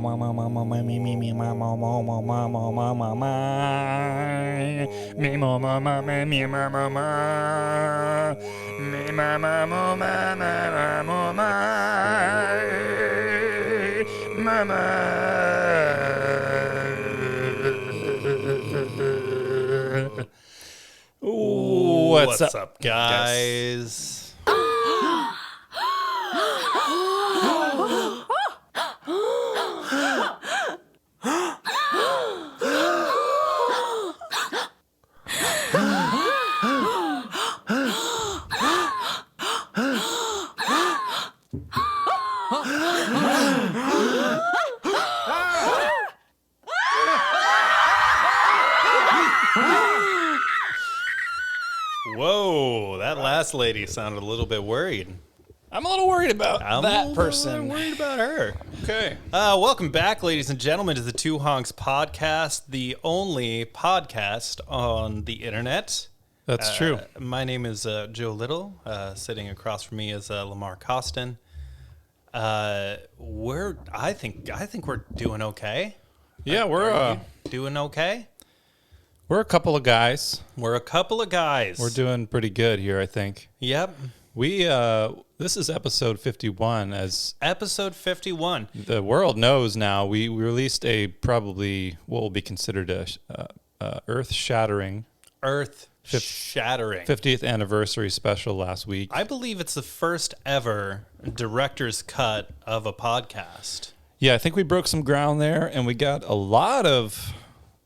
What's up, guys? Whoa, that last lady sounded a little bit worried. I'm a little worried about that person. I'm worried about her. Okay. Welcome back, ladies and gentlemen, to the Two Honks podcast, the only podcast on the internet. That's true. My name is Joe Little. Sitting across from me is Lamar Costin. I think we're doing okay. Yeah, we're doing okay. We're a couple of guys. We're doing pretty good here, I think. Yep. We this is episode 51. As episode 51. The world knows now. We released a probably what will be considered a earth-shattering 50th anniversary special last week. I believe it's the first ever director's cut of a podcast. Yeah, I think we broke some ground there, and we got a lot of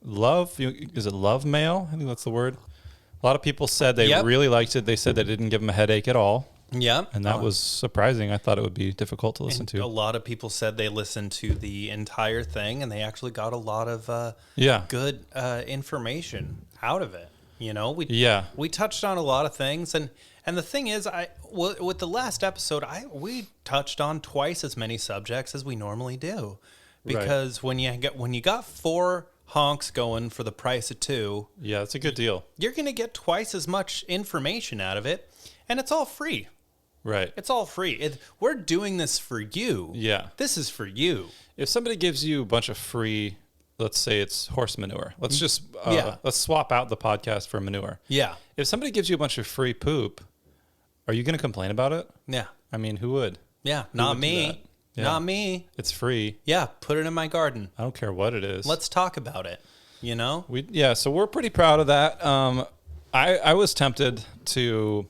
love. Is it love mail? I think that's the word. A lot of people said they really liked it. They said that it didn't give them a headache at all. Yeah. And that was surprising. I thought it would be difficult to listen to. A lot of people said they listened to the entire thing, and they actually got a lot of good information out of it. You know, we touched on a lot of things, and the thing is, with the last episode, we touched on twice as many subjects as we normally do, because when you got 4 honks going for the price of 2, yeah, it's a good deal. You're going to get twice as much information out of it, and it's all free. Right. It's all free. We're doing this for you. Yeah. This is for you. If somebody gives you a bunch of free, let's say it's horse manure. Let's just let's swap out the podcast for manure. Yeah. If somebody gives you a bunch of free poop, are you going to complain about it? Yeah. I mean, who would? Yeah, not me. Yeah. Not me. It's free. Yeah, put it in my garden. I don't care what it is. Let's talk about it. You know? So we're pretty proud of that. I was tempted to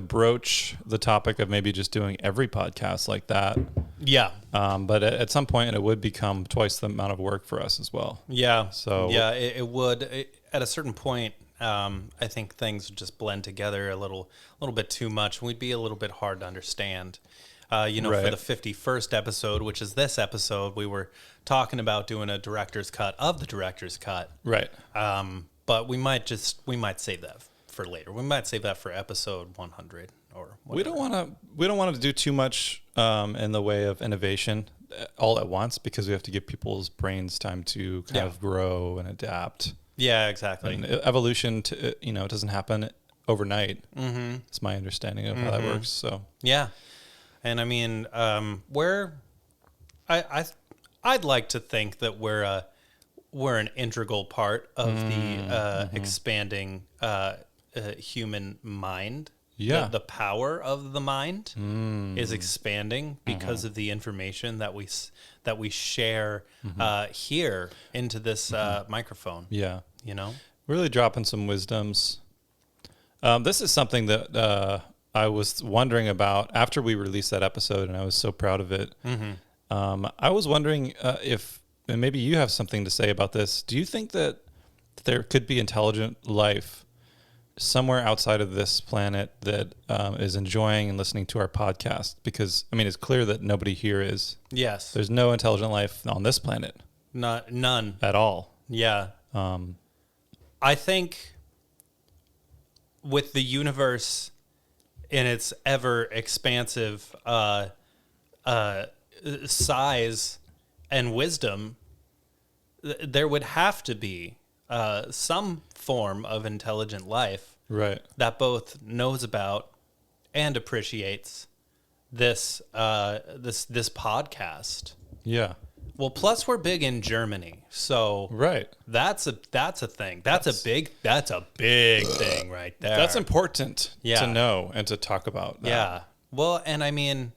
broach the topic of maybe just doing every podcast like that. Yeah. But at some point it would become twice the amount of work for us as well. Yeah. So yeah, it would. At a certain point, I think things would just blend together a little bit too much. We'd be a little bit hard to understand. For the 51st episode, which is this episode, we were talking about doing a director's cut of the director's cut. Right. But we might save that for later. We might save that for episode 100 or whatever. We don't want to do too much in the way of innovation all at once, because we have to give people's brains time to kind of grow and adapt. Yeah, exactly. And evolution, it doesn't happen overnight. Mm-hmm. It's my understanding of how that works. So yeah. And I mean, I'd like to think that we're an integral part of the expanding human mind. Yeah, the power of the mind is expanding because of the information that we share here into this microphone. Yeah, really dropping some wisdoms. This is something that I was wondering about after we released that episode, and I was so proud of it. Mm-hmm. I was wondering if, and maybe you have something to say about this. Do you think that there could be intelligent life somewhere outside of this planet that is enjoying and listening to our podcast? Because, I mean, it's clear that nobody here is. Yes. There's no intelligent life on this planet. None. At all. Yeah. I think with the universe in its ever expansive size and wisdom, there would have to be some form of intelligent life, right, that both knows about and appreciates this podcast. Yeah. Well, plus we're big in Germany, so right. That's a thing. That's a big thing right there. That's important to know and to talk about. That. Yeah. Well, and I mean,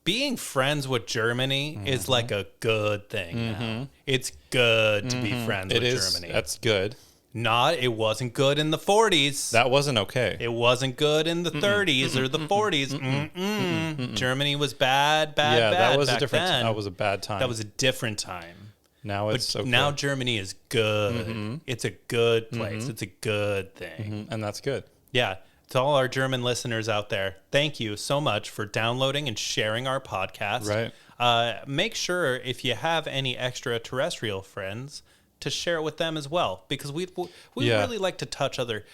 being friends with Germany is like a good thing. Now. It's good to be friends with Germany. That's good. It wasn't good in the 40s. That wasn't okay. It wasn't good in the 30s or the 40s. Germany was bad. That was back a different. then. That was a bad time. That was a different time. Now it's okay. Now Germany is good. It's a good place. It's a good thing, and that's good. Yeah. To all our German listeners out there, thank you so much for downloading and sharing our podcast. Right. Make sure if you have any extraterrestrial friends to share it with them as well, because we really like to touch other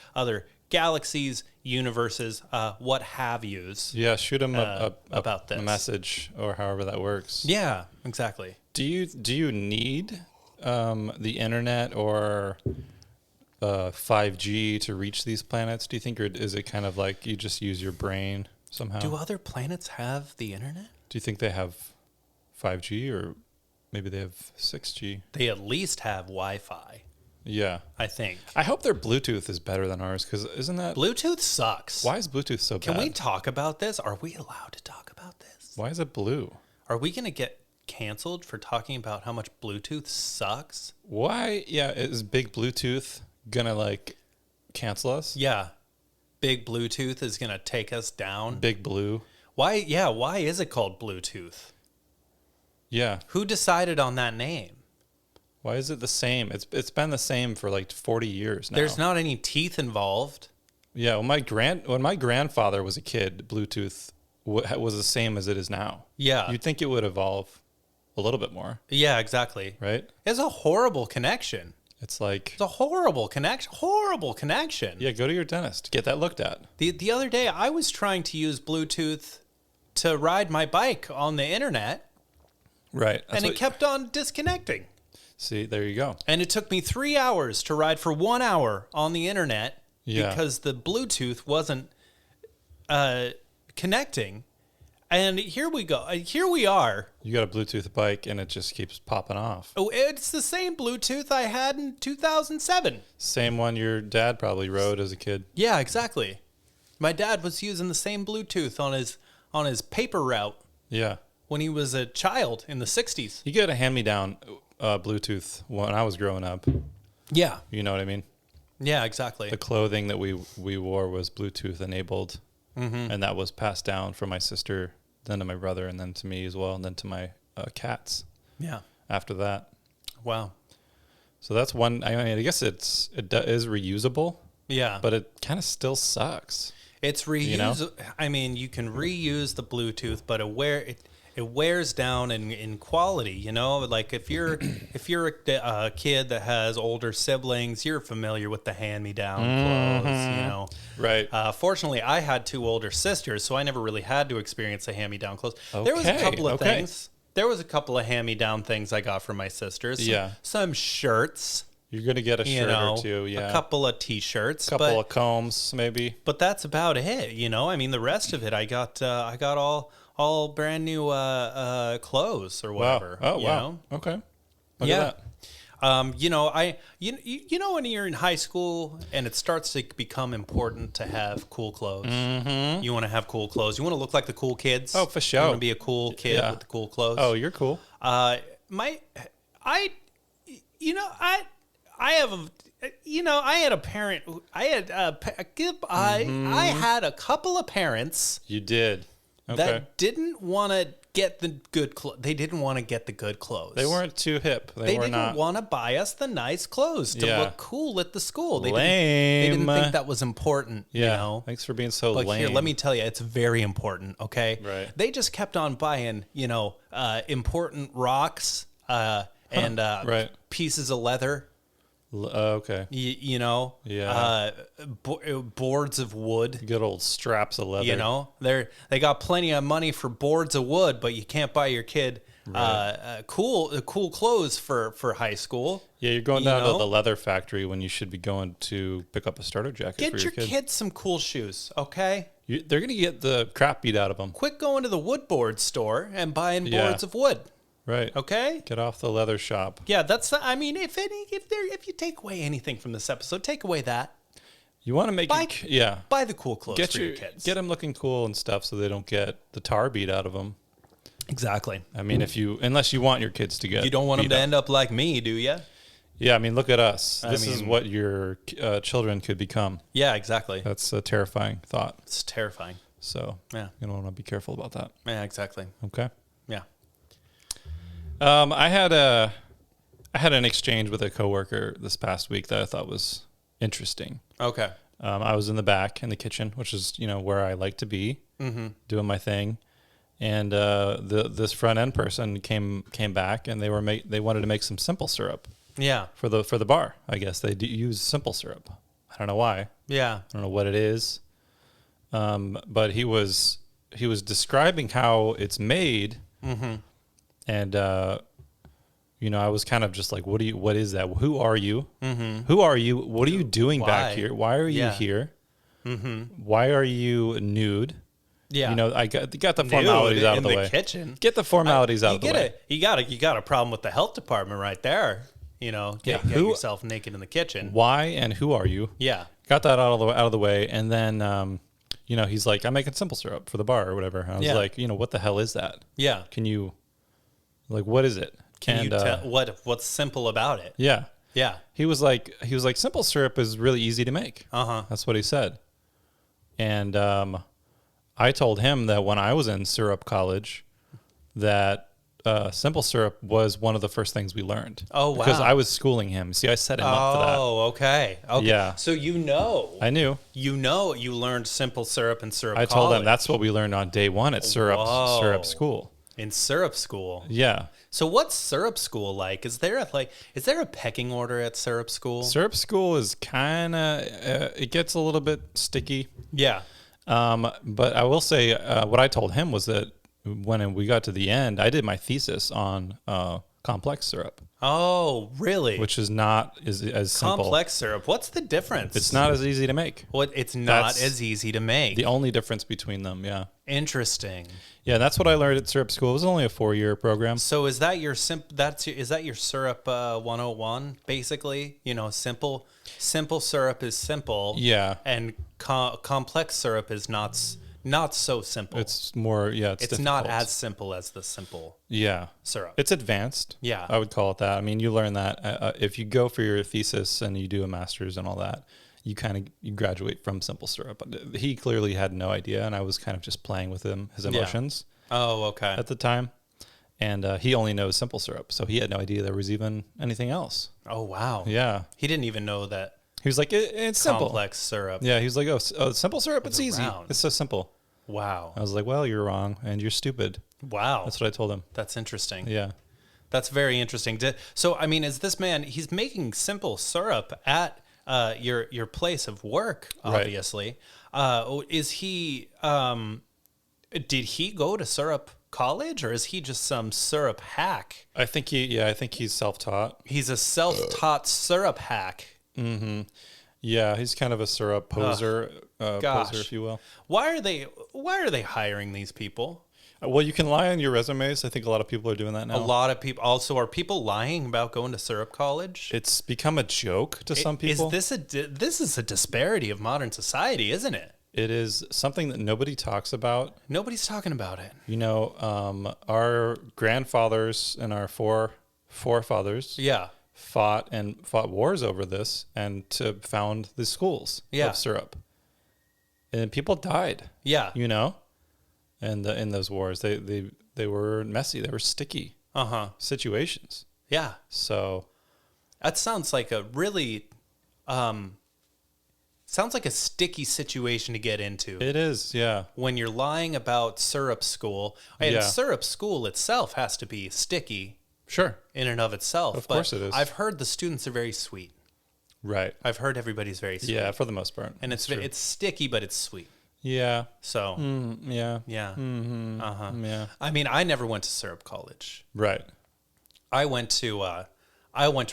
galaxies, universes, what have yous. Yeah, shoot them about this a message or however that works. Yeah, exactly. Do you need the internet or 5G to reach these planets? Do you think, or is it kind of like you just use your brain somehow? Do other planets have the internet? Do you think they have 5G or maybe they have 6G? They at least have Wi-Fi. Yeah. I think. I hope their Bluetooth is better than ours, because isn't that... Bluetooth sucks. Why is Bluetooth so bad? Can we talk about this? Are we allowed to talk about this? Why is it blue? Are we going to get canceled for talking about how much Bluetooth sucks? Why? Yeah, is big Bluetooth gonna like cancel us? Yeah. Big Bluetooth is going to take us down. Big Blue. Why? Yeah. Why is it called Bluetooth? Yeah. Who decided on that name? Why is it the same? It's been the same for like 40 years now. There's not any teeth involved. Yeah. When my grandfather was a kid, Bluetooth was the same as it is now. Yeah. You'd think it would evolve a little bit more. Yeah, exactly. Right? It's a horrible connection. It's like... It's a horrible connection. Horrible connection. Yeah, go to your dentist. Get that looked at. The other day, I was trying to use Bluetooth to ride my bike on the internet. Right. And it kept on disconnecting. See, there you go. And it took me 3 hours to ride for 1 hour on the internet because the Bluetooth wasn't connecting. And here we go. Here we are. You got a Bluetooth bike and it just keeps popping off. Oh, it's the same Bluetooth I had in 2007. Same one your dad probably rode as a kid. Yeah, exactly. My dad was using the same Bluetooth on his paper route. Yeah. When he was a child in the 60s. You get a hand-me-down Bluetooth when I was growing up. Yeah. You know what I mean? Yeah, exactly. The clothing that we wore was Bluetooth enabled. Mm-hmm. And that was passed down from my sister, then to my brother, and then to me as well, and then to my cats. Yeah. After that. Wow. So that's one. I mean, I guess it is reusable. Yeah. But it kind of still sucks. It's reusable. You know? I mean, you can reuse the Bluetooth, but it wears down in quality, you know, like if you're a kid that has older siblings, you're familiar with the hand-me-down clothes, you know. Right. Fortunately, I had 2 older sisters, so I never really had to experience the hand-me-down clothes. Okay. There was a couple of things. There was a couple of hand-me-down things I got from my sisters. Some shirts. You're going to get a shirt or two, yeah. A couple of T-shirts. A couple of combs, maybe. But that's about it, you know. I mean, the rest of it, I got all brand new clothes or whatever. Wow. Oh, wow. Know? Okay. Look at that. You know, you know when you're in high school and it starts to become important to have cool clothes. Mm-hmm. You want to have cool clothes. You want to look like the cool kids. Oh, for sure. You want to be a cool kid with the cool clothes. Oh, you're cool. I had a parent. I had a couple of parents. You did. Okay. That didn't want to get the good clothes. They didn't want to get the good clothes. They weren't too hip. They didn't want to buy us the nice clothes to look cool at the school. Lame. They didn't think that was important. Yeah. You know? Thanks for being so lame. But here, let me tell you, it's very important. Okay. Right. They just kept on buying, important rocks and pieces of leather. Okay. Boards of wood. Good old straps of leather. You know, they got plenty of money for boards of wood, but you can't buy your kid cool clothes for high school. Yeah, you're going down to the leather factory when you should be going to pick up a starter jacket Get for your kid. Kids some cool shoes, okay? They're going to get the crap beat out of them. Quit going to the wood board store and buying boards of wood. Right. Okay. Get off the leather shop. Yeah, that's. I mean, if you take away anything from this episode, take away that. You want to make buy the cool clothes for your kids. Get them looking cool and stuff, so they don't get the tar beat out of them. Exactly. I mean, unless you want your kids to get, you don't want them to end up like me, do you? Yeah, I mean, look at us. This is what your children could become. Yeah, exactly. That's a terrifying thought. It's terrifying. So yeah, you want to be careful about that. Yeah, exactly. Okay. Yeah. I had an exchange with a coworker this past week that I thought was interesting. Okay. I was in the back in the kitchen, which is where I like to be, doing my thing, and this front end person came back, and they wanted to make some simple syrup. Yeah. For the bar, I guess they do use simple syrup. I don't know why. Yeah. I don't know what it is. But he was describing how it's made, and I was kind of just like, what is that? Who are you? Who are you? What are you doing back here? Why are you here? Why are you nude? Yeah. I got the formalities out of the way. In the kitchen. Get the formalities out of the way. You got a problem with the health department right there. Get yourself naked in the kitchen. Why and who are you? Yeah. Got that out of the way, and then he's like, I'm making simple syrup for the bar or whatever. And I was like, what the hell is that? Yeah. Can you, what is it? Can you tell what's simple about it? Yeah. Yeah. He was like, simple syrup is really easy to make. That's what he said. And I told him that when I was in syrup college, that simple syrup was one of the first things we learned. Oh, wow. Because I was schooling him. See, I set him up for that. Oh, okay. Yeah. So I knew. You learned simple syrup in syrup college. I told him that's what we learned on day one at syrup school. In syrup school. Yeah. So what's syrup school like? Is there a pecking order at syrup school? Syrup school is kind of it gets a little bit sticky. Yeah. But I will say what I told him was that when we got to the end, I did my thesis on complex syrup. Oh, really? Which is not as simple. Complex syrup. What's the difference? It's not as easy to make. It's not as easy to make. The only difference between them, yeah. Interesting. Yeah, that's what I learned at syrup school. It was only a 4-year program. So is that your syrup 101 basically? Simple syrup is simple. Yeah. And complex syrup is not so simple. It's more, it's not as simple as the simple syrup. It's advanced. Yeah. I would call it that. I mean, you learn that if you go for your thesis and you do a master's and all that, you graduate from simple syrup. He clearly had no idea, and I was kind of just playing with his emotions. Yeah. Oh, okay. At the time. And he only knows simple syrup, so he had no idea there was even anything else. Oh, wow. Yeah. He didn't even know that. He was like, it's simple. Complex syrup. Yeah, he was like, simple syrup, it's easy. It's so simple. Wow. I was like, well, you're wrong, and you're stupid. Wow. That's what I told him. That's interesting. Yeah. That's very interesting. So, I mean, is this man, he's making simple syrup at your place of work, obviously. Right. Is he, did he go to syrup college, or is he just some syrup hack? I think he's self-taught. He's a self-taught syrup hack. Mm-hmm. Yeah, he's kind of a syrup poser, if you will. Why are they hiring these people? Well, you can lie on your resumes. I think a lot of people are doing that now. A lot of people. Also, are people lying about going to syrup college? It's become a joke to some people. This is a disparity of modern society, isn't it? It is something that nobody talks about. Nobody's talking about it. Our grandfathers and our forefathers fought wars over this and to found the schools of syrup. And people died. Yeah. And in those wars, they were messy. They were sticky situations. Yeah. So that sounds like a really sounds like a sticky situation to get into. It is, yeah. When you're lying about syrup school, and syrup school itself has to be sticky. Sure. In and of itself. Of course it is. I've heard the students are very sweet. Right. I've heard everybody's very sweet. Yeah, for the most part. And it's sticky, but it's sweet. Yeah. So. Yeah. Yeah. Mm-hmm. Yeah. I mean, I never went to syrup college. Right. I went to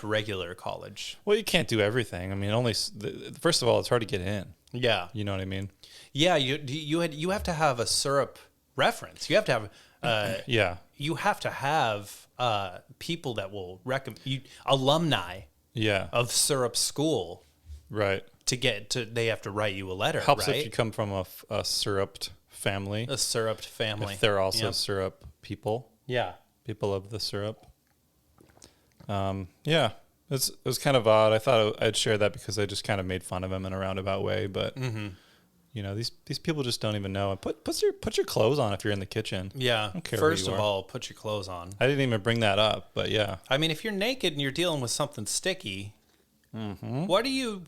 regular college. Well, you can't do everything. I mean, first of all, it's hard to get in. Yeah. You know what I mean? Yeah. You have to have a syrup reference. You have to have. You have to have people that will recommend you, alumni of Syrup School. Right. They have to write you a letter. Helps right? if you come from a syruped family. A syruped family. If they're also syrup people. Yeah. People of the syrup. Yeah. It was kind of odd. I thought I'd share that because I just kind of made fun of him in a roundabout way, but these people just don't even know. Put your clothes on if you're in the kitchen. Yeah. I don't care First of all, put your clothes on. I didn't even bring that up, but yeah. I mean, if you're naked and you're dealing with something sticky, what are you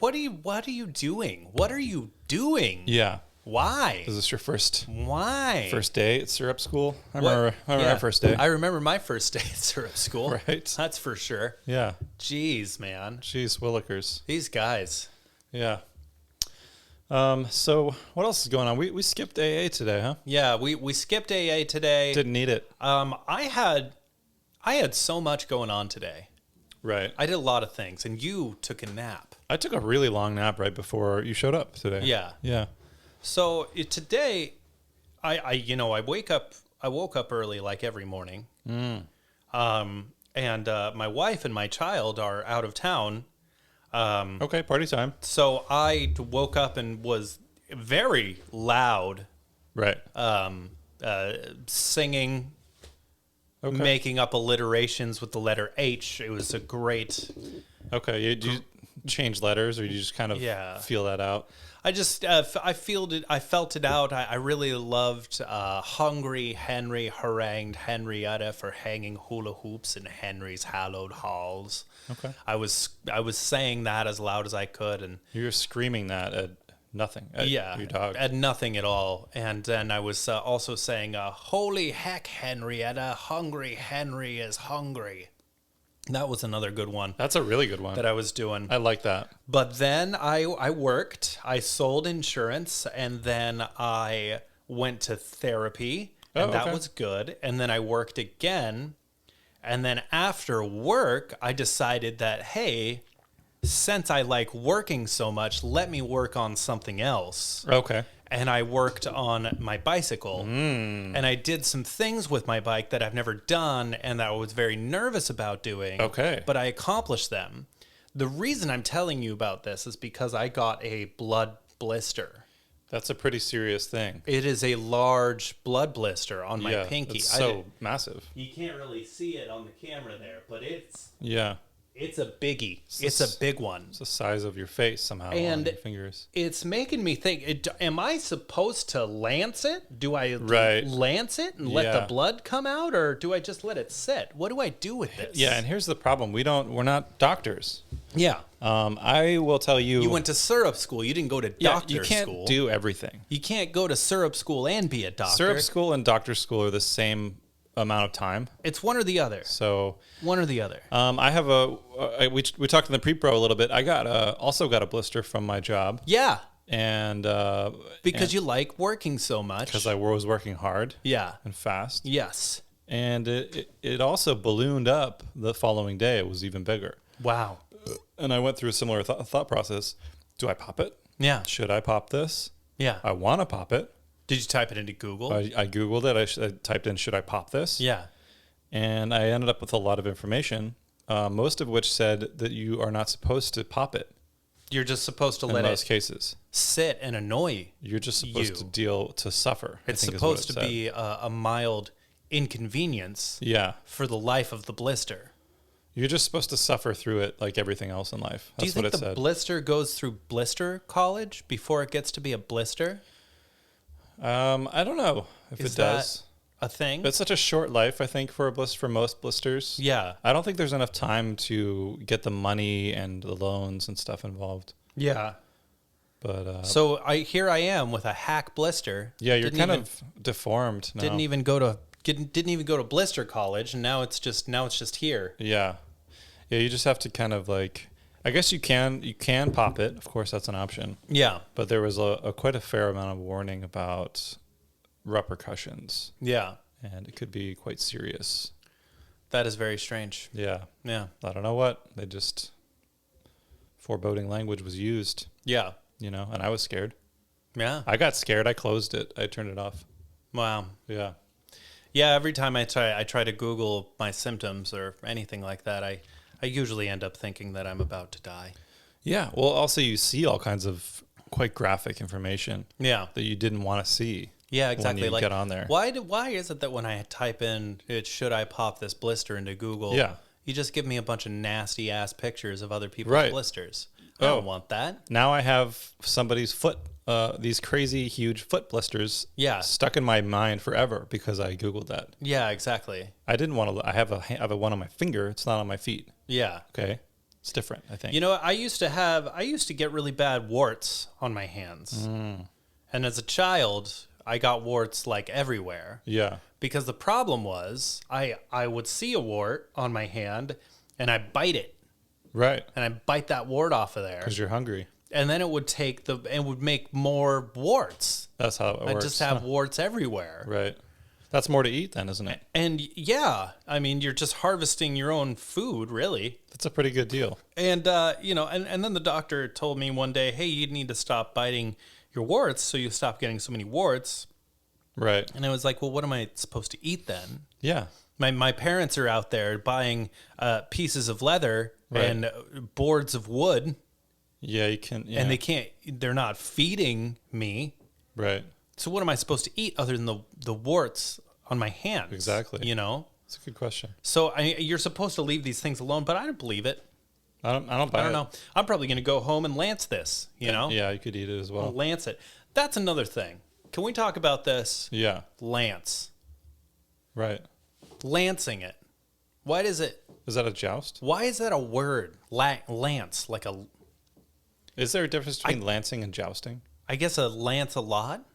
doing? What are you doing? Yeah. Why? Is this your first day at syrup school? I remember my first day. I remember my first day at syrup school. Right. That's for sure. Yeah. Jeez, man. Jeez, Willikers. These guys. Yeah. So what else is going on? We skipped AA today, huh? Yeah, we skipped AA today. Didn't need it. I had so much going on today. Right. I did a lot of things, and you took a nap. I took a really long nap right before you showed up today. Yeah. Yeah. So today, I woke up early like every morning. And my wife and my child are out of town. Okay, party time. So I woke up and was very loud. Right. Singing, making up alliterations with the letter H. It was a great. Okay, you change letters, or you just kind of feel that out? I just I felt it out. I really loved Hungry Henry harangued Henrietta for hanging hula hoops in Henry's hallowed halls. Okay. I was saying that as loud as I could, and you were screaming that at nothing. At your dog. At nothing at all. And then I was also saying, "Holy heck, Henrietta! Hungry Henry is hungry." That was another good one. That's a really good one that I was doing. I like that. But then I worked. I sold insurance, and then I went to therapy, and that was good. And then I worked again, and then after work, I decided that, hey, since I like working so much, let me work on something else. Okay. And I worked on my bicycle, and I did some things with my bike that I've never done and that I was very nervous about doing. Okay. But I accomplished them. The reason I'm telling you about this is because I got a blood blister. That's a pretty serious thing. It is a large blood blister on my pinky. It's so massive. You can't really see it on the camera there, but it's... Yeah. It's a biggie. It's a big one. It's the size of your face somehow and on your fingers. It's making me think, am I supposed to lance it? Do I lance it and let the blood come out, or do I just let it sit? What do I do with this? Yeah, and here's the problem. We're not doctors. Yeah. I will tell you. You went to syrup school. You didn't go to doctor school. You can't do everything. You can't go to syrup school and be a doctor. Syrup school and doctor school are the same amount of time. It's one or the other. So one or the other. I have we talked in the pre-pro a little bit. I also got a blister from my job. Yeah. And because you like working so much. Because I was working hard. Yeah. And fast. Yes. And it also ballooned up the following day. It was even bigger. Wow. And I went through a similar thought process. Do I pop it? Yeah. Should I pop this? Yeah. I want to pop it. Did you type it into Google? I Googled it. I typed in, should I pop this? Yeah. And I ended up with a lot of information, most of which said that you are not supposed to pop it. You're just supposed to let it... In most cases. Sit and annoy You're just supposed to suffer. It's supposed to be a mild inconvenience for the life of the blister. You're just supposed to suffer through it like everything else in life. That's Do you think the blister goes through blister college before it gets to be a blister? I don't know if it does. A thing? It's such a short life, I think, for most blisters. Yeah. I don't think there's enough time to get the money and the loans and stuff involved. Yeah. But so here I am with a hack blister. Yeah, you're kind of deformed now. Didn't even go to blister college, and now it's just here. Yeah. Yeah, you just have to kind of like, I guess you can pop it. Of course, that's an option. Yeah. But there was quite a fair amount of warning about repercussions. Yeah. And it could be quite serious. That is very strange. Yeah. Yeah. I don't know what. They just, foreboding language was used. Yeah. And I was scared. Yeah. I got scared. I closed it. I turned it off. Wow. Yeah. Yeah, every time I try to Google my symptoms or anything like that, I usually end up thinking that I'm about to die. Yeah. Well, also you see all kinds of quite graphic information. Yeah. That you didn't want to see. Yeah, exactly. When you get on there. Why is it that when I type in should I pop this blister into Google, you just give me a bunch of nasty ass pictures of other people's blisters? I don't want that. Now I have somebody's foot, these crazy huge foot blisters stuck in my mind forever because I Googled that. Yeah, exactly. I didn't want to, I have a one on my finger. It's not on my feet. Yeah. Okay. It's different, I think. You know, I used to get really bad warts on my hands. And as a child, I got warts like everywhere. Yeah. Because the problem was I would see a wart on my hand and I bite it. Right. And I bite that wart off of there. Because you're hungry. And then it would make more warts. That's how it works. I just have warts everywhere. Right. That's more to eat then, isn't it? And yeah, I mean, you're just harvesting your own food, really. That's a pretty good deal. And, and then the doctor told me one day, hey, you need to stop biting your warts so you stop getting so many warts. Right. And I was like, well, what am I supposed to eat then? Yeah. My parents are out there buying pieces of leather and boards of wood. Yeah, you can. Yeah. And they're not feeding me. Right. So what am I supposed to eat other than the warts on my hands? Exactly. You know? That's a good question. So you're supposed to leave these things alone, but I don't believe it. I don't buy it. I don't know. I'm probably going to go home and lance this, you know? Yeah, you could eat it as well. I'll lance it. That's another thing. Can we talk about this? Yeah. Lance. Right. Lancing it. Why does it... Is that a joust? Why is that a word? Lance. Like a... Is there a difference between lancing and jousting? I guess a Lance-a-lot?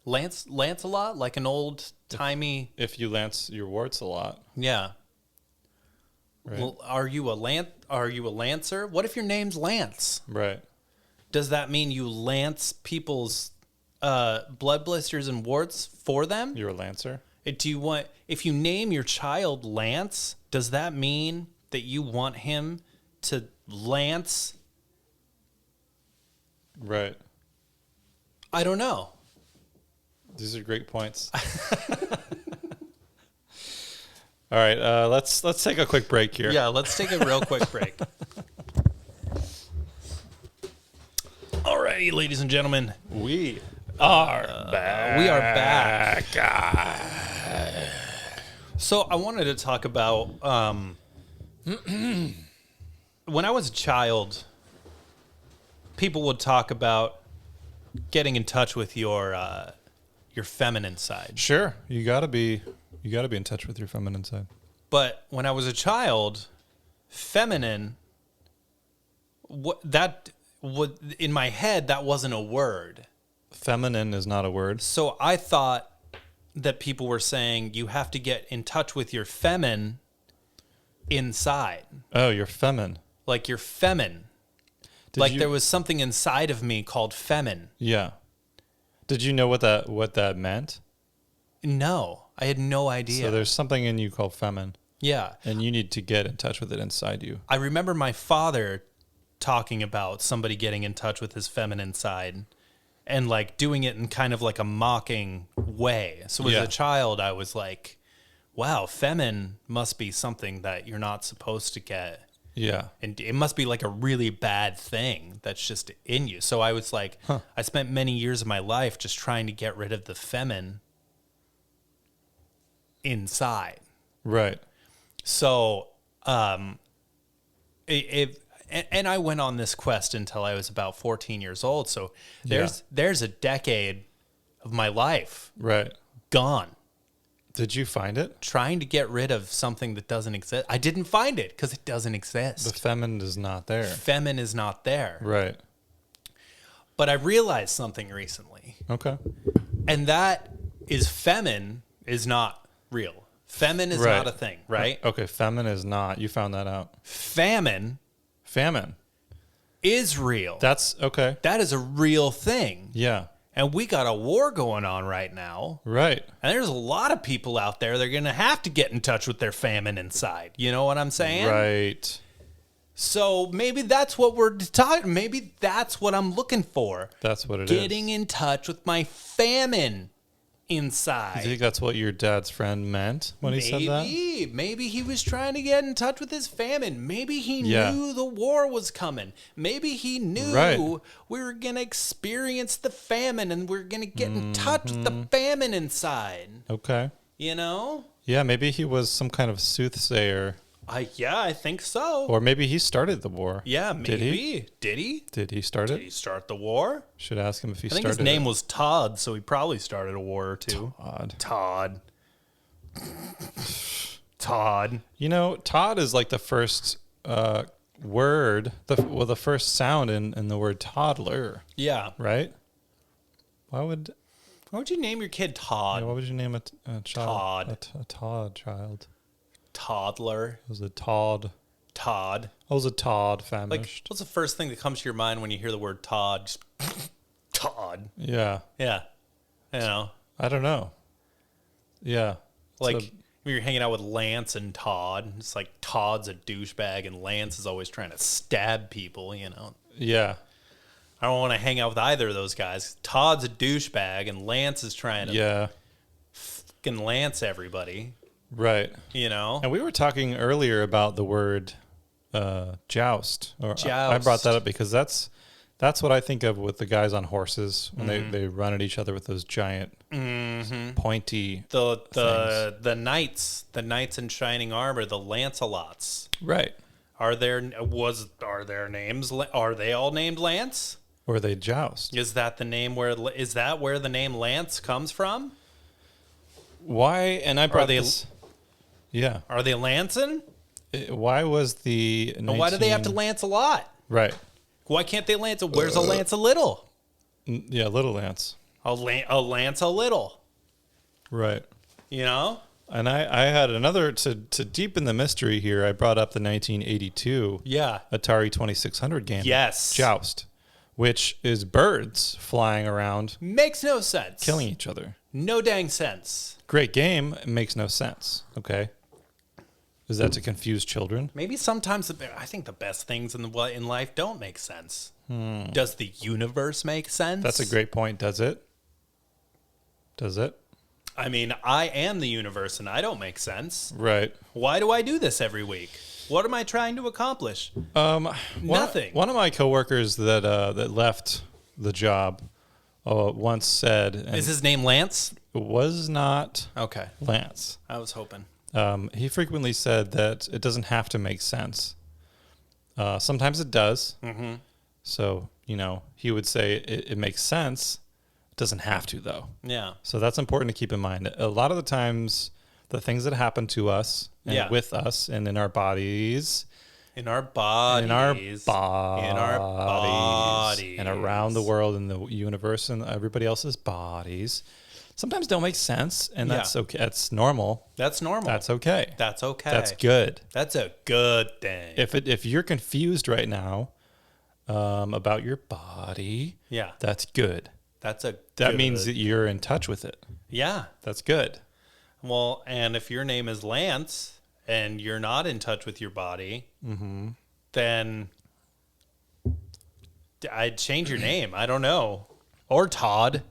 Lance-a-lot? Like an old-timey... If you lance your warts a lot. Yeah. Right. Well, are you a lancer? What if your name's Lance? Right. Does that mean you lance people's blood blisters and warts for them? You're a lancer? If you name your child Lance, does that mean that you want him to lance? Right. I don't know. These are great points. All right, let's take a quick break here. Yeah, let's take a real quick break. All right, ladies and gentlemen, we are back. We are back. So I wanted to talk about when I was a child, people would talk about getting in touch with your feminine side. Sure, you gotta be in touch with your feminine side. But when I was a child, feminine, in my head, that wasn't a word. Feminine is not a word. So I thought that people were saying you have to get in touch with your femin inside. Oh, you're femin. Like you're femin. There was something inside of me called femin. Yeah. Did you know what that meant? No, I had no idea. So there's something in you called femin. Yeah. And you need to get in touch with it inside you. I remember my father talking about somebody getting in touch with his feminine side and like doing it in kind of like a mocking way. So as a child, I was like, wow, femin must be something that you're not supposed to get. Yeah. And it must be like a really bad thing that's just in you. So I was like, I spent many years of my life just trying to get rid of the femin inside. Right. So, and I went on this quest until I was about 14 years old. So there's a decade of my life gone. Did you find it? Trying to get rid of something that doesn't exist. I didn't find it because it doesn't exist. The femin is not there. Femin is not there. Right. But I realized something recently. Okay. And that is femin is not real. Femin is not a thing, right? Okay, femin is not. You found that out. Famine is real. That's okay. That is a real thing. Yeah. And we got a war going on right now. Right. And there's a lot of people out there that are going to have to get in touch with their famine inside. You know what I'm saying? Right. So maybe that's what we're talking. Maybe that's what I'm looking for. That's what it is. Getting in touch with my famine inside. You think that's what your dad's friend meant when he said that? Maybe he was trying to get in touch with his famine. Maybe he knew the war was coming. Maybe he knew we were going to experience the famine and we're going to get in touch with the famine inside. Okay. You know? Yeah, maybe he was some kind of soothsayer. I think so. Or maybe he started the war. Yeah, maybe. Did he? Did he start it? Did he start the war? Should ask him if he started it. I think his name was Todd, so he probably started a war or two. Todd. Todd. You know, Todd is like the first word, the first sound in the word toddler. Yeah. Right? Why would you name your kid Todd? Yeah, why would you name a child? Todd. A Todd child. Toddler. It was a Todd. Todd. I was a Todd famished. Like, what's the first thing that comes to your mind when you hear the word Todd? Just Todd. Yeah. Yeah. You know. I don't know. Yeah. Like when you're hanging out with Lance and Todd, it's like Todd's a douchebag and Lance is always trying to stab people, you know. Yeah. I don't want to hang out with either of those guys. Todd's a douchebag and Lance is trying to fucking Lance everybody. Right. You know? And we were talking earlier about the word joust. Joust. I brought that up because that's what I think of with the guys on horses when they run at each other with those giant pointy the knights in shining armor, the Lancelots. Right. Are their names? Are they all named Lance? Or they joust? Is that the name where the name Lance comes from? Why? And I brought this. Yeah. Are they lancing? Why was the? Why do they have to lance a lot? Right. Why can't they lance? Where's a lance a little? Yeah, little lance. A lance a little. Right. You know. And I had another to deepen the mystery here. I brought up the 1982 Atari 2600 game. Yes. Joust, which is birds flying around. Makes no sense. Killing each other. No dang sense. Great game. It makes no sense. Okay. Is that to confuse children? Maybe sometimes I think the best things in life don't make sense. Does the universe make sense? That's a great point. Does it? Does it? I mean, I am the universe and I don't make sense. Right. Why do I do this every week? What am I trying to accomplish? Nothing. One of my coworkers that left the job once said... Is his name Lance? It was not Lance. I was hoping. He frequently said that it doesn't have to make sense. Sometimes it does. Mm-hmm. So, he would say it makes sense. It doesn't have to, though. Yeah. So that's important to keep in mind. A lot of the times, the things that happen to us and with us and in our bodies... In our bodies. And around the world and the universe and everybody else's bodies... sometimes don't make sense, and that's okay. That's normal. That's normal. That's okay. That's okay. That's good. That's a good thing. If you're confused right now about your body, that's good. That means that you're in touch with it. Yeah. That's good. Well, and if your name is Lance and you're not in touch with your body, then I'd change your name. I don't know. Or Todd.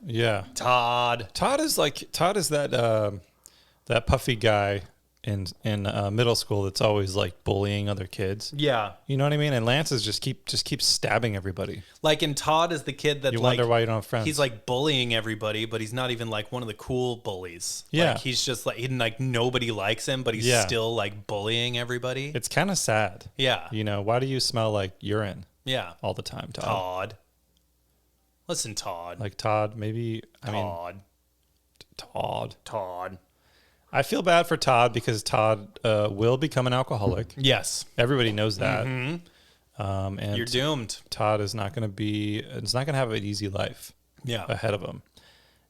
Yeah. Todd is that puffy guy in middle school that's always like bullying other kids. Yeah. You know what I mean? And Lance is just keeps stabbing everybody. Like, and Todd is the kid that you wonder why you don't have friends. He's like bullying everybody, but he's not even like one of the cool bullies. Yeah. Like, he's just like nobody likes him, but he's still like bullying everybody. It's kind of sad. Yeah. Why do you smell like urine? Yeah. All the time, Todd. Listen, Todd. Like Todd, maybe. Todd. I feel bad for Todd because Todd will become an alcoholic. Yes. Everybody knows that. Mm-hmm. And you're doomed. Todd is not going to have an easy life ahead of him.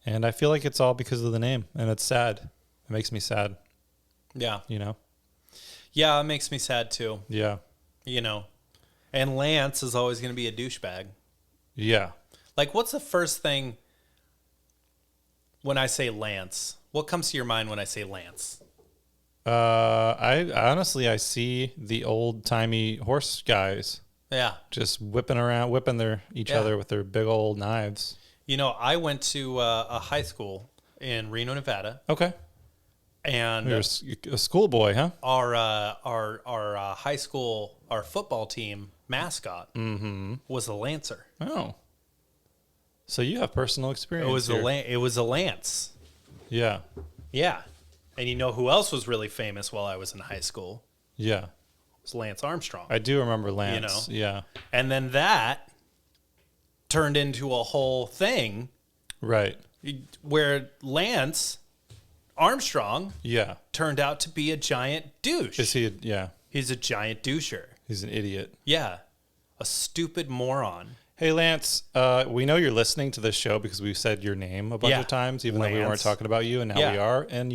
And I feel like it's all because of the name. And it's sad. It makes me sad. Yeah. Yeah, it makes me sad too. Yeah. And Lance is always going to be a douchebag. Yeah. Like, what's the first thing when I say Lance? What comes to your mind when I say Lance? I see the old timey horse guys. Yeah. Just whipping each other with their big old knives. I went to a high school in Reno, Nevada. Okay. And you're a schoolboy, huh? Our high school, our football team mascot was a Lancer. Oh. So you have personal experience. It was a Lance. Yeah. Yeah. And you know who else was really famous while I was in high school? Yeah. It was Lance Armstrong. I do remember Lance. Yeah. And then that turned into a whole thing. Right. Where Lance Armstrong turned out to be a giant douche. Is he? Yeah. He's a giant doucher. He's an idiot. Yeah. A stupid moron. Hey, Lance, we know you're listening to this show because we've said your name a bunch of times, even though we weren't talking about you, and now we are. And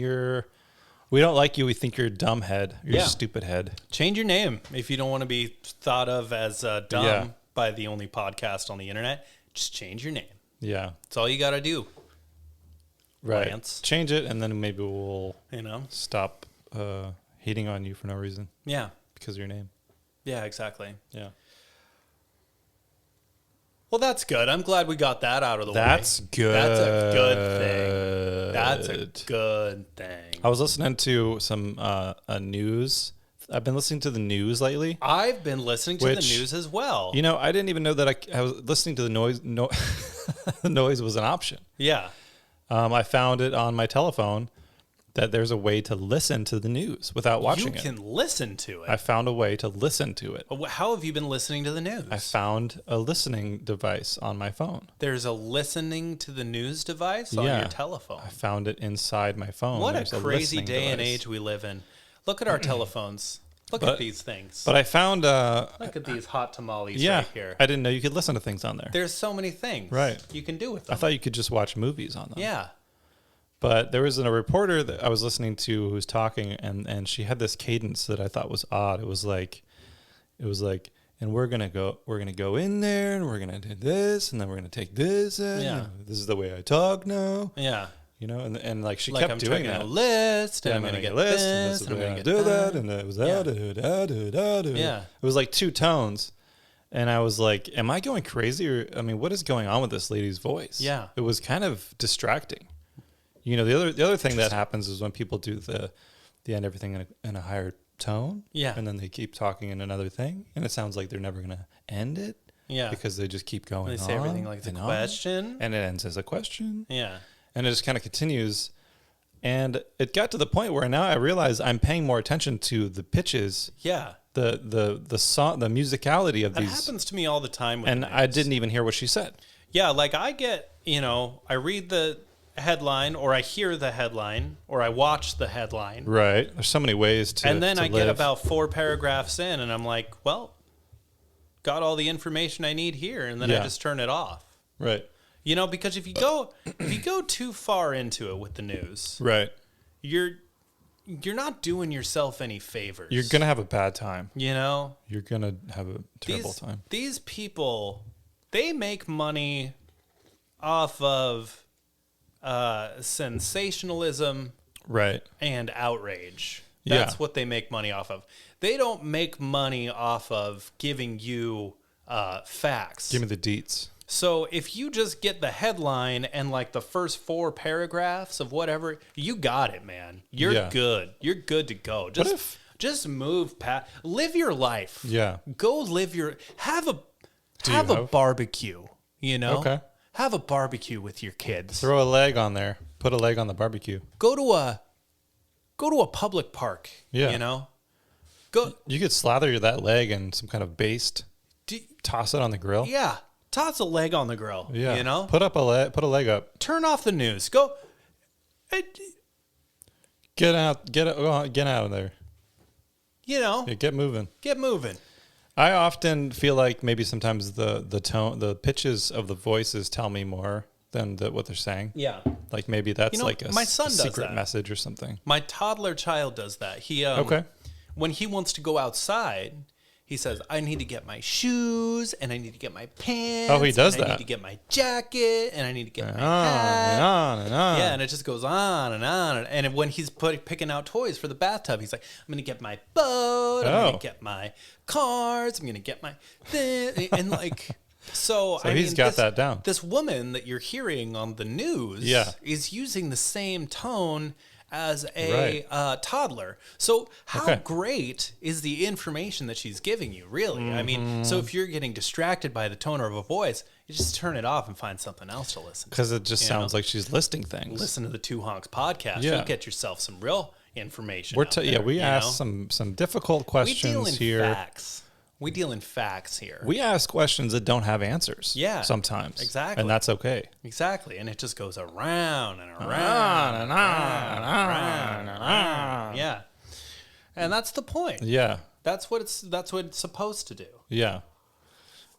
we don't like you. We think you're a dumb head. You're a stupid head. Change your name if you don't want to be thought of as dumb by the only podcast on the internet. Just change your name. Yeah. That's all you got to do. Right. Lance. Change it, and then maybe we'll stop hating on you for no reason. Yeah. Because of your name. Yeah, exactly. Yeah. Well, that's good. I'm glad we got that out of the way. That's good. That's a good thing. That's a good thing. I was listening to some news. I've been listening to the news lately. I've been listening to the news as well. You know, I didn't even know that I was listening to the noise. No, the noise was an option. Yeah. I found it on my telephone that there's a way to listen to the news without watching it. You can listen to it. I found a way to listen to it. How have you been listening to the news? I found a listening device on my phone. There's a listening to the news device on your telephone. I found it inside my phone. What a crazy day and age we live in. Look at our telephones. Look at these things. But I found... look at these hot tamales right here. I didn't know you could listen to things on there. There's so many things you can do with them. I thought you could just watch movies on them. Yeah. But there was a reporter that I was listening to who was talking, and she had this cadence that I thought was odd. It was like, and we're gonna go in there, and we're gonna do this, and then we're gonna take this, and this is the way I talk now. Yeah. You know, and like she kept doing that. A list, and I'm gonna get this, and this, and I'm gonna do that, and it was that. Yeah. It was like two tones, and I was like, "Am I going crazy? Or I mean, what is going on with this lady's voice?" Yeah. It was kind of distracting. You know, the other thing that happens is when people do the end everything in a higher tone. Yeah. And then they keep talking in another thing, and it sounds like they're never gonna end it. Yeah. Because they just keep going. They say everything like it's a question, and it ends as a question. Yeah. And it just kind of continues. And it got to the point where now I realize I'm paying more attention to the pitches. Yeah. The song, the musicality of these. That happens to me all the time. And I didn't even hear what she said. Yeah. Like I get, I read the headline, or I hear the headline, or I watch the headline. Right. There's so many ways to. And then I get about 4 paragraphs in, and I'm like, well, got all the information I need here, and then I just turn it off. Right. Because if you go too far into it with the news, right, you're not doing yourself any favors. You're gonna have a bad time. You're gonna have a terrible time. These people, they make money off of sensationalism, right, and outrage. That's what they make money off of. They don't make money off of giving you facts. Give me the deets. So if you just get the headline and like the first 4 paragraphs of whatever, you got it, man. You're good. You're good to go. Just move past. Live your life. Yeah. Go live your. Have a barbecue. Okay. Have a barbecue with your kids. Throw a leg on there. Put a leg on the barbecue. Go to a public park. Yeah. Go. You could slather that leg in some kind of baste. Toss it on the grill. Yeah. Toss a leg on the grill. Yeah. Put a leg up. Turn off the news. Go. Get out of there. Yeah, get moving. Get moving. I often feel like maybe sometimes the tone, the pitches of the voices tell me more than what they're saying. Yeah. Like maybe that's like a my son does secret that. message or something. My toddler child does that. He when he wants to go outside, he says, I need to get my shoes, and I need to get my pants. Oh, he does and that. I need to get my jacket, and I need to get my hat. And on and on. Yeah, and it just goes on and on. And when he's picking out toys for the bathtub, he's like, I'm going to get my boat. I'm going to get my cars. I'm going to get my thing. And like, So he's got that down. This woman that you're hearing on the news is using the same tone as a toddler. So how great is the information that she's giving you, really? Mm-hmm. I mean, so if you're getting distracted by the tone of her voice, you just turn it off and find something else to listen to. Because it just sounds like she's listing things. Listen to the Two Honks podcast. You'll get yourself some real information. We asked some difficult questions here. We deal in facts here. We ask questions that don't have answers. Yeah. Sometimes. Exactly. And that's okay. Exactly. And it just goes around and around and around and around. Yeah. And that's the point. Yeah. That's what it's supposed to do. Yeah.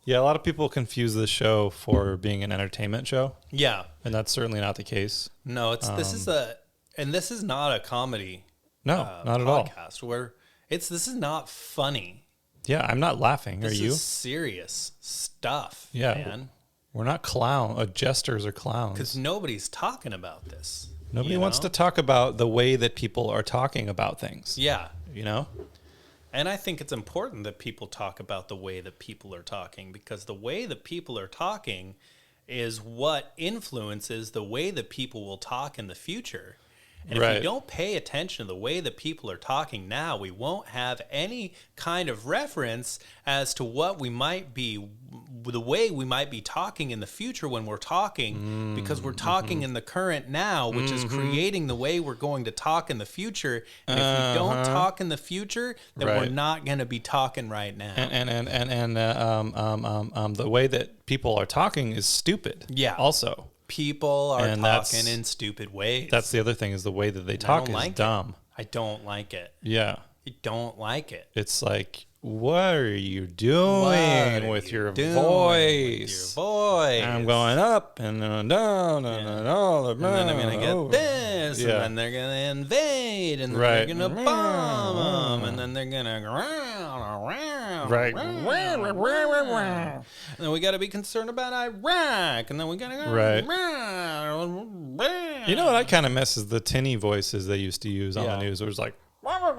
Yeah, a lot of people confuse this show for being an entertainment show. Yeah. And that's certainly not the case. No, this is not a comedy. No, not at all. Podcast where this is not funny. Yeah, I'm not laughing. Are you? This is serious stuff, man. We're not jesters or clowns. Because nobody's talking about this. Nobody wants to talk about the way that people are talking about things. Yeah. You know? And I think it's important that people talk about the way that people are talking, because the way that people are talking is what influences the way that people will talk in the future. And if we don't pay attention to the way that people are talking now, we won't have any kind of reference as to what we might be, the way we might be talking in the future when we're talking, because we're talking in the current now, which is creating the way we're going to talk in the future. And if we don't talk in the future, then we're not going to be talking right now. And the way that people are talking is stupid. Yeah. Also. People are talking in stupid ways. That's the other thing, is the way that they talk is dumb. I don't like it. Yeah. I don't like it. It's like, what are you doing with your voice? I'm going up and down and all. And then I'm going to get this, and then they're going to invade, and then they're going to bomb them, and then they're going to around. Right. And then we got to be concerned about Iraq, and then we got to go You know what I kind of miss is the tinny voices they used to use on the news. It was like, yeah.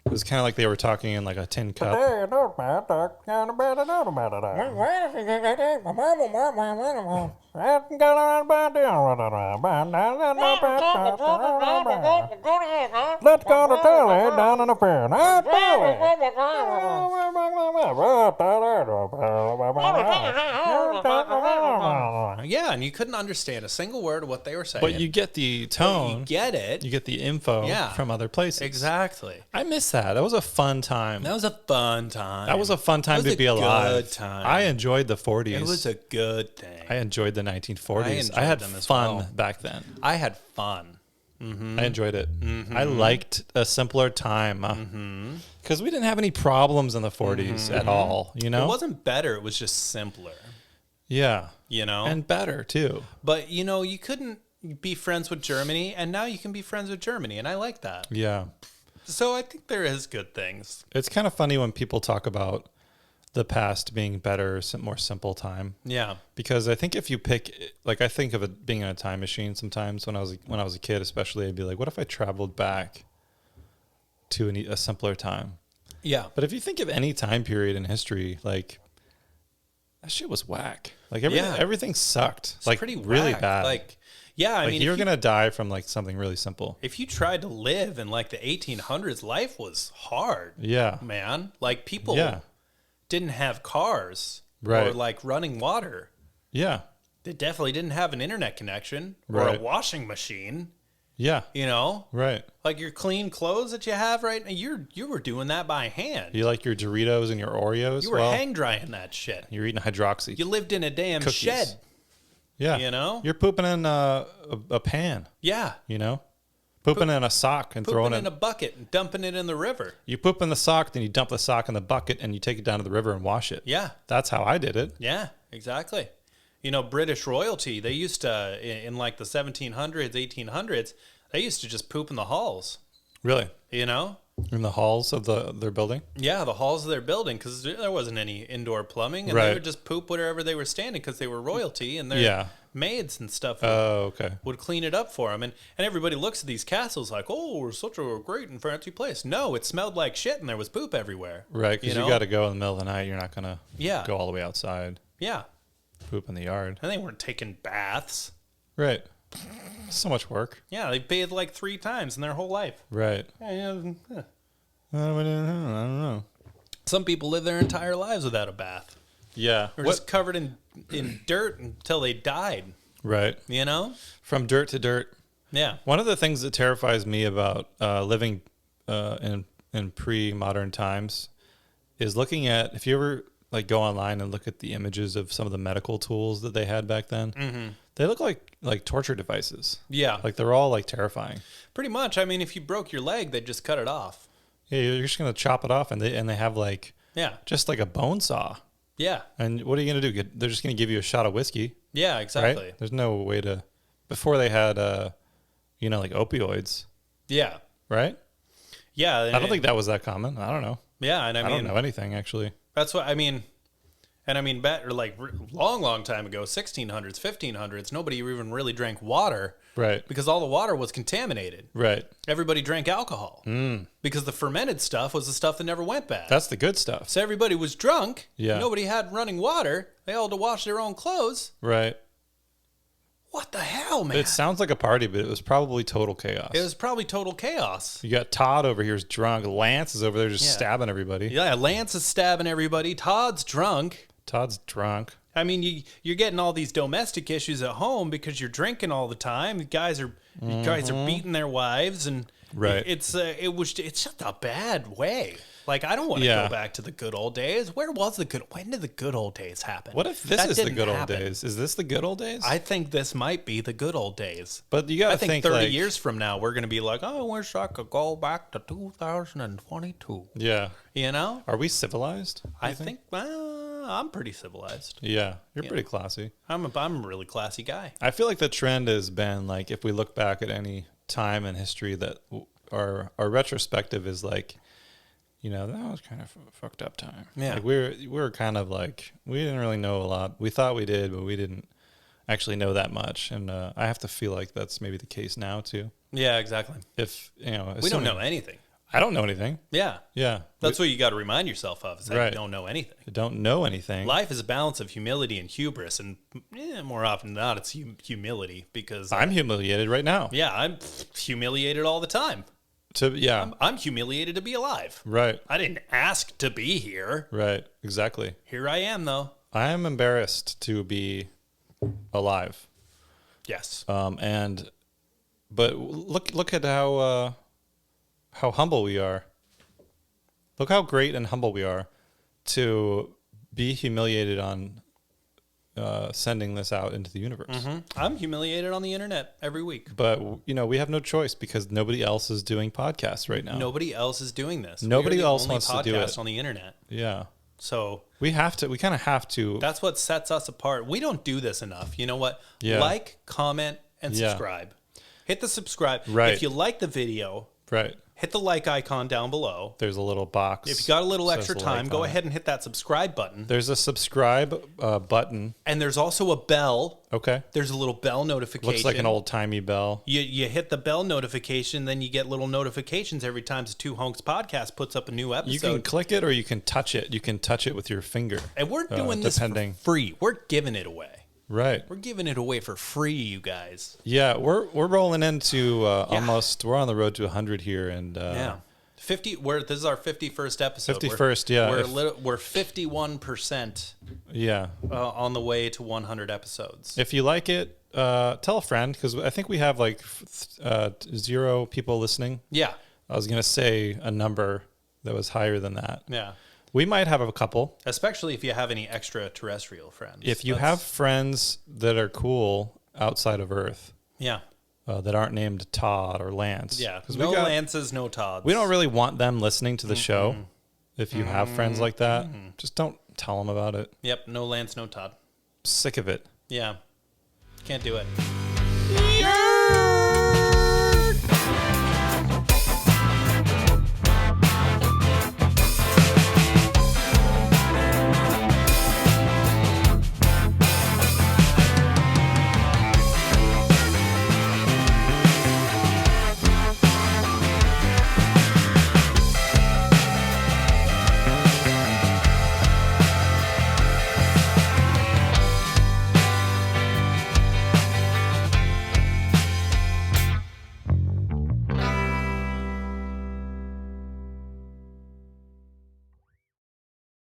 It was kind of like they were talking in like a tin cup. Let's go to Telly down in the fair. Yeah, and you couldn't understand a single word of what they were saying. But you get the tone. You get it. You get the info from other places. Exactly. I miss that. That was a fun time. That was a fun time. That was a fun time to be alive. Good time. I enjoyed the 40s. It was a good thing. I enjoyed the 1940s. I had fun back then. I had fun. Mm-hmm. I enjoyed it. Mm-hmm. I liked a simpler time because we didn't have any problems in the 40s at all. You know, it wasn't better. It was just simpler. Yeah, you know, and better too. But you know, you couldn't be friends with Germany, and now you can be friends with Germany, and I like that. Yeah. So I think there is good things. It's kind of funny when people talk about the past being better, more simple time. Yeah. Because I think if you pick, like, I think of it being in a time machine sometimes when I was a kid, especially, I'd be like, what if I traveled back to a simpler time? Yeah. But if you think of any time period in history, like, that shit was whack. Like, everything sucked. It's like, pretty really whack. bad. Like, yeah, I mean, you're going to die from, like, something really simple. If you tried to live in, like, the 1800s, life was hard. Yeah. Man. Like, people didn't have cars or, like, running water. Yeah. They definitely didn't have an internet connection or a washing machine. Yeah. You know? Right. Like your clean clothes that you have right now, you were doing that by hand. You like your Doritos and your Oreos? You were hang drying that shit. You're eating hydroxy. You lived in a damn shed. Yeah. You know? You're pooping in a pan. Yeah. You know? Pooping in a sock and throwing it in a bucket and dumping it in the river. You poop in the sock, then you dump the sock in the bucket and you take it down to the river and wash it. Yeah. That's how I did it. Yeah, exactly. You know, British royalty, they used to, in like the 1700s, 1800s, they used to just poop in the halls. Really? You know? In the halls of their building? Yeah, the halls of their building, because there wasn't any indoor plumbing, and they would just poop wherever they were standing because they were royalty, and their maids and stuff would clean it up for them. And everybody looks at these castles like, oh, we're such a great and fancy place. No, it smelled like shit, and there was poop everywhere. Right, because you got to go in the middle of the night. You're not going to go all the way outside. Yeah. Poop in the yard. And they weren't taking baths. Right. So much work. Yeah, they bathed like 3 times in their whole life. Right. I don't know. Some people live their entire lives without a bath. Yeah. Or just covered in dirt until they died. Right. You know? From dirt to dirt. Yeah. One of the things that terrifies me about living in pre-modern times is looking at, if you ever like go online and look at the images of some of the medical tools that they had back then, they look like torture devices. Yeah. Like they're all like terrifying. Pretty much. I mean, if you broke your leg, they'd just cut it off. Yeah, you're just gonna chop it off, and they have like just like a bone saw. Yeah. And what are you gonna do? They're just gonna give you a shot of whiskey. Yeah, exactly. Right? There's no way to. Before they had like opioids. Yeah. Right. Yeah. I don't think that was that common. I don't know. Yeah, and I mean, I don't know anything actually. That's what I mean. And I mean, like long time ago, 1600s, 1500s, nobody even really drank water. Right. Because all the water was contaminated. Right. Everybody drank alcohol. Because the fermented stuff was the stuff that never went bad. That's the good stuff. So everybody was drunk. Yeah. Nobody had running water. They all had to wash their own clothes. Right. What the hell, man? It sounds like a party, but it was probably total chaos. It was probably total chaos. You got Todd over here is drunk. Lance is over there just stabbing everybody. Yeah, Lance is stabbing everybody. Todd's drunk. I mean, you're getting all these domestic issues at home because you're drinking all the time. Guys are beating their wives, and it's just a bad way. Like, I don't want to go back to the good old days. When did the good old days happen? What if this is the good old days? Is this the good old days? I think this might be the good old days. But you got to think 30 years from now, we're going to be like, oh, I wish I could go back to 2022. Yeah. You know? Are we civilized? I think I'm pretty civilized. Yeah. You're pretty classy. I'm a really classy guy. I feel like the trend has been, like, if we look back at any time in history, that our retrospective is like, that was kind of a fucked up time. Yeah. Like we were kind of like, we didn't really know a lot. We thought we did, but we didn't actually know that much. And I have to feel like that's maybe the case now too. Yeah, exactly. If, we don't know anything. I don't know anything. Yeah. Yeah. That's what you got to remind yourself of, is that you don't know anything. You don't know anything. Life is a balance of humility and hubris. And more often than not, it's humility, because I'm humiliated right now. Yeah. I'm humiliated all the time. I'm humiliated to be alive. Right. I didn't ask to be here. Right. Exactly. Here I am, though. I am embarrassed to be alive. Yes. But look at how humble we are. Look how great and humble we are to be humiliated on sending this out into the universe. Mm-hmm. I'm humiliated on the internet every week. But, we have no choice because nobody else is doing podcasts right now. Nobody else is doing this. Nobody else wants to do it. On the internet. Yeah. So we kind of have to. That's what sets us apart. We don't do this enough. You know what? Yeah. Like, comment, and subscribe. Hit the subscribe. Right. If you like the video, hit the like icon down below. There's a little box. If you got a little extra time, go ahead and hit that subscribe button. There's a subscribe button. And there's also a bell. Okay. There's a little bell notification. Looks like an old-timey bell. You hit the bell notification, then you get little notifications every time the Two Honks podcast puts up a new episode. You can click it or you can touch it. You can touch it with your finger. And we're doing this for free. We're giving it away. Right. We're giving it away for free, you guys. Yeah, we're rolling into almost, we're on the road to 100 here. And 50. This is our 51st episode. 51st, We're 51%. Yeah. On the way to 100 episodes. If you like it, tell a friend, because I think we have like 0 people listening. Yeah. I was gonna say a number that was higher than that. Yeah. We might have a couple. Especially if you have any extraterrestrial friends. If you have friends that are cool outside of Earth. Yeah. That aren't named Todd or Lance. Yeah. No Lances, no Todds. We don't really want them listening to the show. If you have friends like that, just don't tell them about it. Yep. No Lance, no Todd. Sick of it. Yeah. Can't do it.